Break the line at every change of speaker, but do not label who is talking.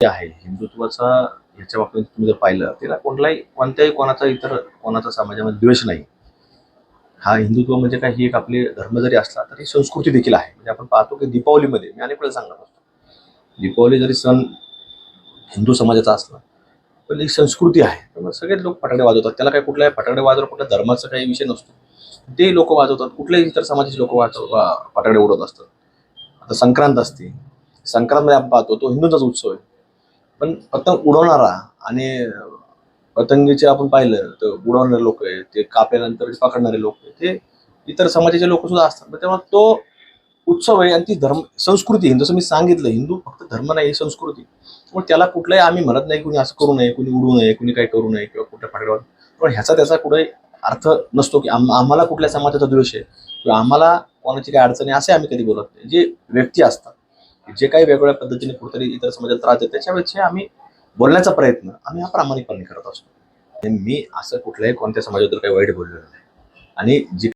आहे हिंदुत्वाचा याच्या बाबतीत तुम्ही जर पाहिलं त्याला कोणत्याही कोणाचा इतर कोणाचा समाजामध्ये द्वेष नाही. हा हिंदुत्व म्हणजे काय ही एक आपली धर्म जरी असला तरी संस्कृती देखील आहे. म्हणजे आपण पाहतो की दीपावलीमध्ये मी अनेक वेळा सांगत असतो, दीपावली जरी सण हिंदू समाजाचा असला पण एक संस्कृती आहे. त्यामुळे सगळेच लोक फटाकडे वाजवतात. त्याला काही कुठल्याही फटाकडे वाजवणं कुठल्या धर्माचा काही विषय नसतो. ते लोक वाजवतात, कुठल्याही इतर समाजाचे लोक फटाकडे उडवत असतात. आता संक्रांत असते, संक्रांतमध्ये आपण पाहतो तो हिंदूंचाच उत्सव आहे. पण पतंग उडवणारा आणि पतंगीचे आपण पाहिलं तर उडवणारे लोक आहेत, ते कापल्यानंतर पकडणारे लोक आहेत, ते इतर समाजाचे लोक सुद्धा असतात. मग तेव्हा तो उत्सव आहे आणि ती धर्म संस्कृती आहे. जसं मी सांगितलं हिंदू फक्त धर्म नाही, ही संस्कृती. मग त्याला कुठलंही आम्ही म्हणत नाही कुणी असं करू नये, कुणी उडवू नये, कुणी काही करू नये किंवा कुठल्या फाटल्यावर. पण ह्याचा त्याचा कुठे अर्थ नसतो की आम्हाला कुठल्या समाजाचा द्वेष आहे किंवा आम्हाला कोणाची काही अडचण आहे असे आम्ही कधी बोलत नाही. जे व्यक्ती असतात जे काही वेगवेगळ्या पद्धतीने कुठेतरी इतर समाजाला त्रास देतात त्याच्यापेक्षा आम्ही बोलण्याचा प्रयत्न आम्ही हा प्रामाणिकपणे करत असतो. आणि मी असं कुठल्याही कोणत्या समाजाबद्दल काही वाईट बोललेलो नाही. आणि जी